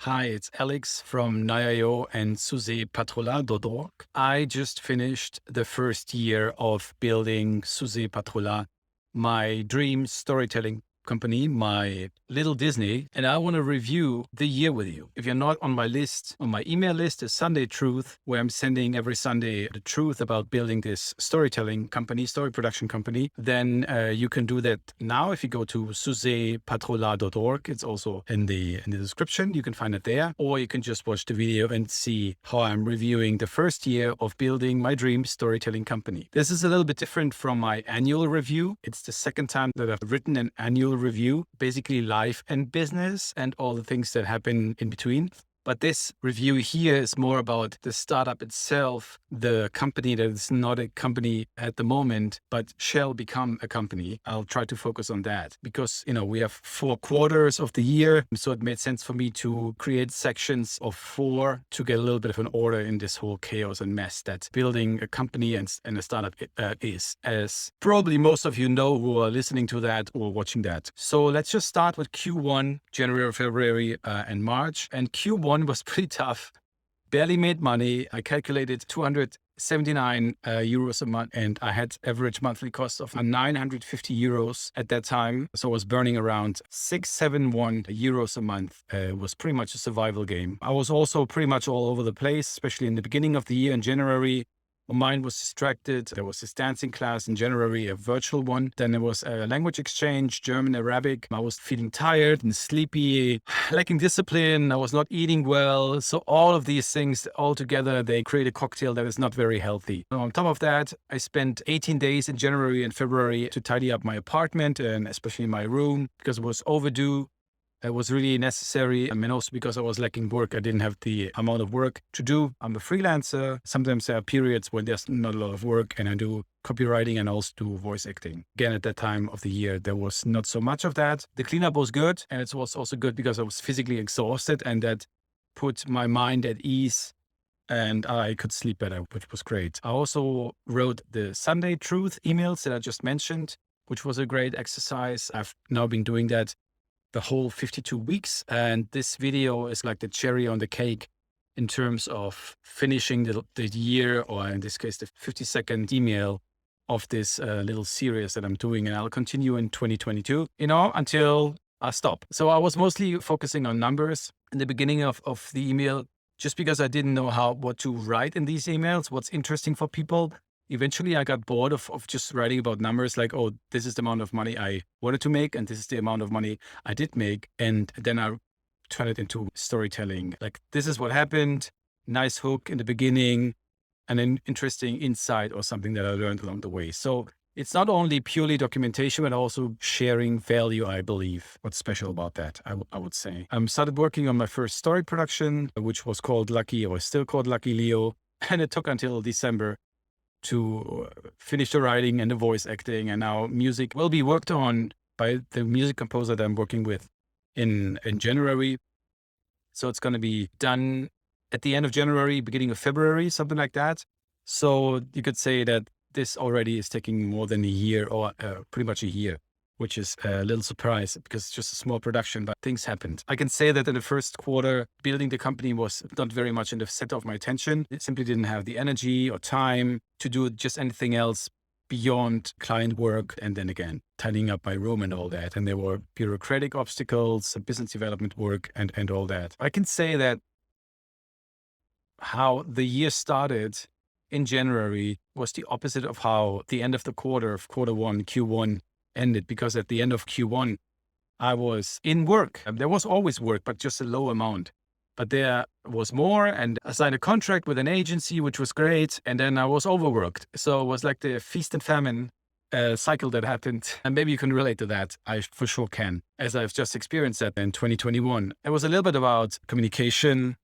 Hi, it's Alex from Naya.io and susēpatrolā.org. I just finished the first year of building susēpatrolā, my dream storytelling company, my little Disney, and I want to review the year with you. If you're not on my list, on my email list is Sunday Truth, where I'm sending every Sunday the truth about building this storytelling company, story production company, then you can do that now if you go to susēpatrolā.org. It's also in the description. You can find it there, or you can just watch the video and see how I'm reviewing the first year of building my dream storytelling company. This is a little bit different from my annual review. It's the second time that I've written an annual review, basically life and business and all the things that happen in between. But this review here is more about the startup itself, the company that is not a company at the moment, but shall become a company. I'll try to focus on that because, we have 4 quarters of the year. So it made sense for me to create sections of 4 to get a little bit of an order in this whole chaos and mess that building a company and a startup is, as probably most of you know who are listening to that or watching that. So let's just start with Q1, January, February, and March. And Q1 was pretty tough. Barely made money. I calculated 279 euros a month, and I had average monthly cost of 950 euros at that time. So I was burning around 671 euros a month. It was pretty much a survival game. I was also pretty much all over the place, especially in the beginning of the year in January. My mind was distracted. There was this dancing class in January, a virtual one. Then there was a language exchange, German, Arabic. I was feeling tired and sleepy, lacking discipline. I was not eating well. So all of these things all together, they create a cocktail that is not very healthy. On top of that, I spent 18 days in January and February to tidy up my apartment and especially my room because it was overdue. It was really necessary. And also because I was lacking work, I didn't have the amount of work to do. I'm a freelancer. Sometimes there are periods when there's not a lot of work and I do copywriting and also do voice acting. Again, at that time of the year, there was not so much of that. The cleanup was good. And it was also good because I was physically exhausted and that put my mind at ease and I could sleep better, which was great. I also wrote the Sunday Truth emails that I just mentioned, which was a great exercise. I've now been doing that the whole 52 weeks. And this video is like the cherry on the cake in terms of finishing the year, or in this case, the 50-second email of this little series that I'm doing. And I'll continue in 2022, until I stop. So I was mostly focusing on numbers in the beginning of the email, just because I didn't know what to write in these emails, what's interesting for people. Eventually, I got bored of just writing about numbers like, oh, this is the amount of money I wanted to make, and this is the amount of money I did make. And then I turned it into storytelling. Like, this is what happened, nice hook in the beginning, and an interesting insight or something that I learned along the way. So it's not only purely documentation, but also sharing value, I believe. What's special about that, I would say. I started working on my first story production, which was called Lucky, or still called Lucky Leo. And it took until December to finish the writing and the voice acting. And now music will be worked on by the music composer that I'm working with in January. So it's going to be done at the end of January, beginning of February, something like that. So you could say that this already is taking more than a year, or pretty much a year, which is a little surprise because it's just a small production, but things happened. I can say that in the first quarter, building the company was not very much in the center of my attention. It simply didn't have the energy or time to do just anything else beyond client work. And then again, tidying up my room and all that. And there were bureaucratic obstacles, business development work, and all that. I can say that how the year started in January was the opposite of how the end of the quarter of Q1 ended, because at the end of Q1, I was in work. There was always work, but just a low amount. But there was more, and I signed a contract with an agency, which was great. And then I was overworked. So it was like the feast and famine cycle that happened. And maybe you can relate to that. I for sure can, as I've just experienced that in 2021. It was a little bit about communication.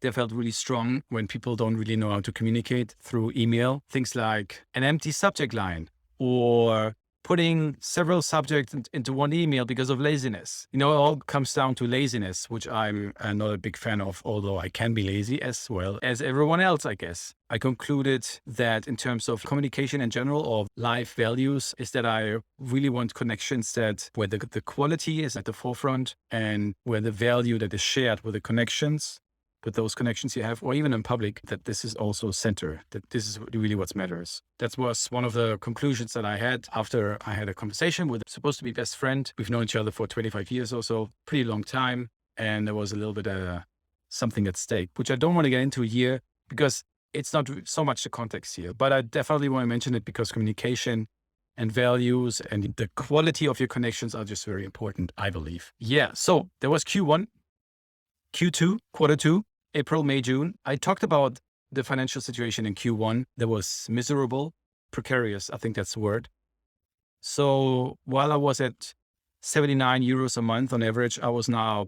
They felt really strong when people don't really know how to communicate through email. Things like an empty subject line, or putting several subjects into one email because of laziness. It all comes down to laziness, which I'm not a big fan of, although I can be lazy as well as everyone else, I guess. I concluded that in terms of communication in general or life values is that I really want connections where the quality is at the forefront and where the value that is shared with the connections, with those connections you have, or even in public, that this is also center, that this is really what matters. That was one of the conclusions that I had after I had a conversation with supposed to be best friend. We've known each other for 25 years or so, pretty long time. And there was a little bit something at stake, which I don't want to get into here because it's not so much the context here, but I definitely want to mention it because communication and values and the quality of your connections are just very important, I believe. Yeah. So there was Q1, Q2, quarter two, April, May, June. I talked about the financial situation in Q1 that was miserable, precarious. I think that's the word. So while I was at 79 euros a month on average, I was now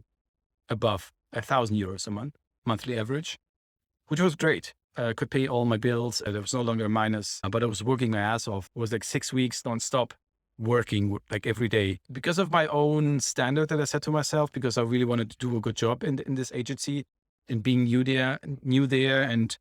above 1,000 euros a month, monthly average, which was great. I could pay all my bills. There was no longer a minus, but I was working my ass off. It was like 6 weeks nonstop working like every day because of my own standard that I set to myself, because I really wanted to do a good job in this agency and being new there, and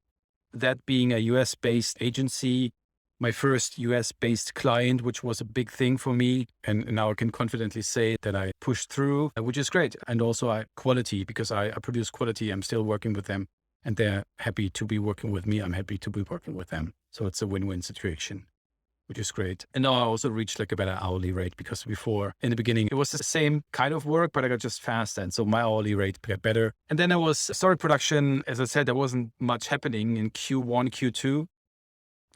that being a US-based agency, my first US-based client, which was a big thing for me. And now I can confidently say that I pushed through, which is great. And also quality, because I produce quality. I'm still working with them and they're happy to be working with me. I'm happy to be working with them. So it's a win-win situation, which is great. And now I also reached like a better hourly rate because before, in the beginning, it was the same kind of work, but I got just faster. And so my hourly rate got better. And then I started production. As I said, there wasn't much happening in Q1, Q2,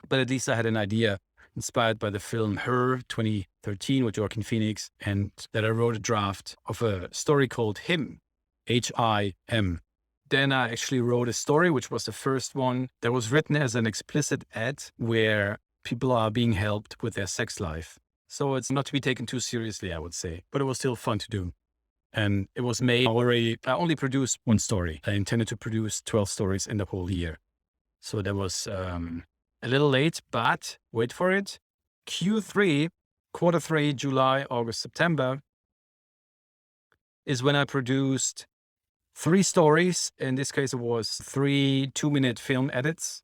but at least I had an idea inspired by the film Her 2013 with Joaquin Phoenix, and that I wrote a draft of a story called Him, H-I-M. Then I actually wrote a story, which was the first one that was written as an explicit ad where people are being helped with their sex life. So it's not to be taken too seriously, I would say, but it was still fun to do. And it was made already. I only produced one story. I intended to produce 12 stories in the whole year. So that was a little late, but wait for it. Q3, quarter three, July, August, September is when I produced 3 stories. In this case, it was 3 2-minute film edits,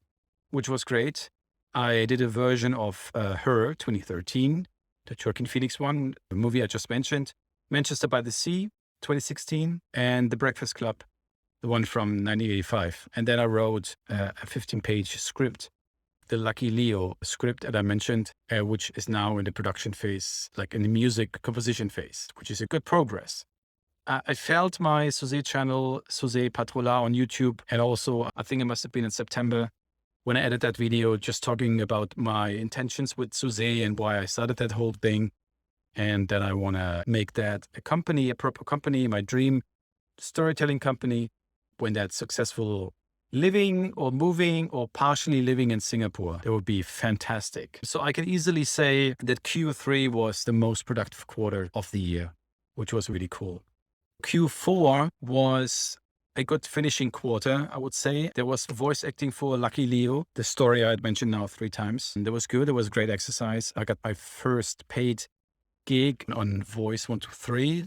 which was great. I did a version of Her 2013, the Joaquin Phoenix one, the movie I just mentioned, Manchester by the Sea 2016, and The Breakfast Club, the one from 1985. And then I wrote a 15-page script, the Lucky Leo script that I mentioned, which is now in the production phase, like in the music composition phase, which is a good progress. I felt my Susē channel, susēpatrolā on YouTube, and also I think it must have been in September when I edited that video, just talking about my intentions with Susē and why I started that whole thing, and that I want to make that a company, a proper company, my dream storytelling company, when that's successful, living or moving or partially living in Singapore. That would be fantastic. So I can easily say that Q3 was the most productive quarter of the year, which was really cool. Q4 was a good finishing quarter, I would say. There was voice acting for Lucky Leo, the story I had mentioned now 3 times. And that was good. It was a great exercise. I got my first paid gig on Voice 123,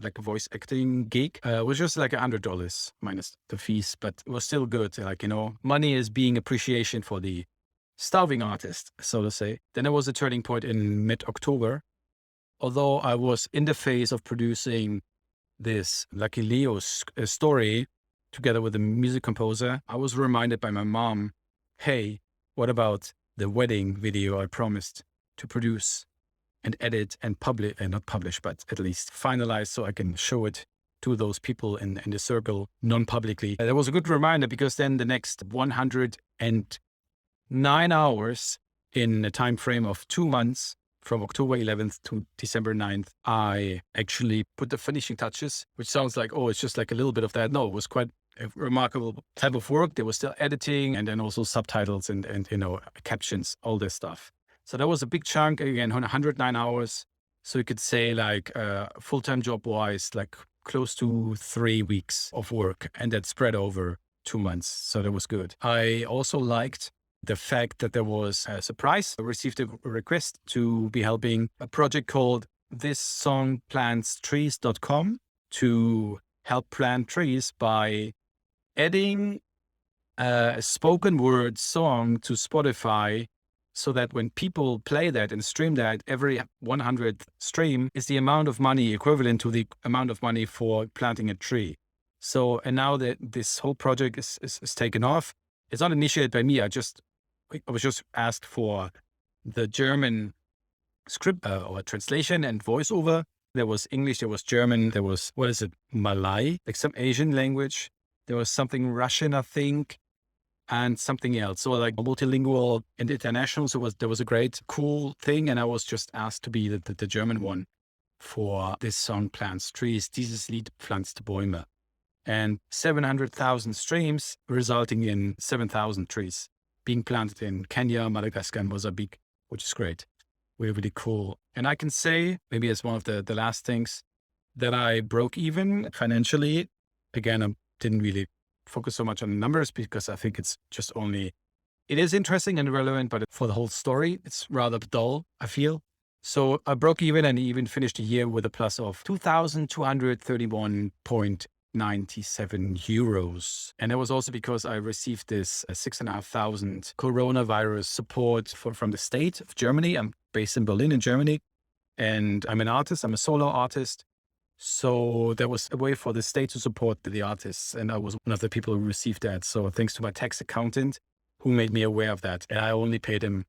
like a voice acting gig. It was just like $100 minus the fees, but it was still good. Like, money is being appreciation for the starving artist, so to say. Then there was a turning point in mid-October. Although I was in the phase of producing this Lucky Leo story together with a music composer, I was reminded by my mom, hey, what about the wedding video I promised to produce and edit and publish, and not publish, but at least finalize so I can show it to those people in the circle non-publicly. That was a good reminder, because then the next 109 hours in a time frame of 2 months, from October 11th to December 9th, I actually put the finishing touches, which sounds like, oh, it's just like a little bit of that. No, it was quite a remarkable type of work. There was still editing and then also subtitles and captions, all this stuff. So that was a big chunk, again, 109 hours. So you could say like full-time job-wise, like close to 3 weeks of work, and that spread over 2 months. So that was good. I also liked the fact that there was a surprise. I received a request to be helping a project called thissongplantstrees.com to help plant trees by adding a spoken word song to Spotify, so that when people play that and stream that, every 100th stream is the amount of money equivalent to the amount of money for planting a tree. So, and now that this whole project is taken off, it's not initiated by me. I was just asked for the German script or translation and voiceover. There was English, there was German, there was, Malay, like some Asian language. There was something Russian, I think, and something else. So like multilingual and international. So there was a great, cool thing. And I was just asked to be the German one for this song, Plants Trees. Dieses Lied pflanzt Bäume. And 700,000 streams, resulting in 7,000 trees being planted in Kenya, Madagascar, and Mozambique, which is great. Really cool. And I can say, maybe as one of the last things, that I broke even financially. Again, I didn't really focus so much on the numbers because I think it's just it is interesting and relevant, but for the whole story, it's rather dull, I feel. So I broke even and even finished the year with a plus of 2,231.97 euros. And that was also because I received this 6,500 coronavirus support from the state of Germany. I'm based in Berlin in Germany, and I'm an artist. I'm a solo artist. So there was a way for the state to support the artists. And I was one of the people who received that. So thanks to my tax accountant who made me aware of that. And I only paid him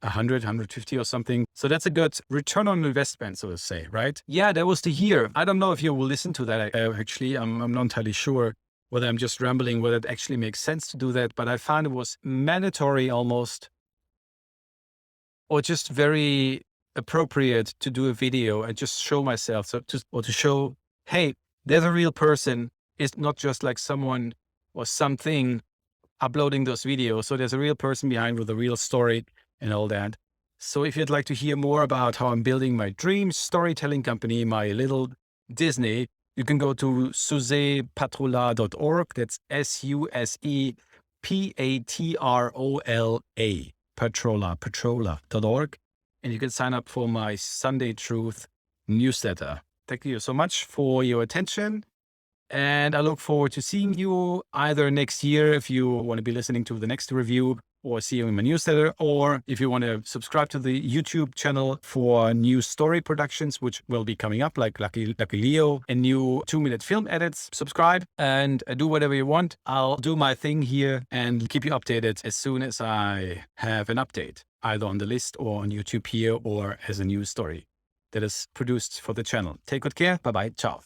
100, 150 or something. So that's a good return on investment, so to say, right? Yeah, that was the year. I don't know if you will listen to that. Actually, I'm not entirely sure whether I'm just rambling, whether it actually makes sense to do that. But I found it was mandatory almost, or just very appropriate to do a video and just show myself. So to show, hey, there's a real person. It's not just like someone or something uploading those videos. So there's a real person behind with a real story and all that. So if you'd like to hear more about how I'm building my dream storytelling company, my little Disney, you can go to susēpatrolā.org. That's SUSEPATROLA, patrolā.org. And you can sign up for my Sunday Truth newsletter. Thank you so much for your attention. And I look forward to seeing you either next year if you want to be listening to the next review, or see you in my newsletter, or if you want to subscribe to the YouTube channel for new story productions, which will be coming up, like Lucky Leo and new 2-minute film edits. Subscribe and do whatever you want. I'll do my thing here and keep you updated as soon as I have an update, either on the list or on YouTube here, or as a new story that is produced for the channel. Take good care. Bye-bye. Ciao.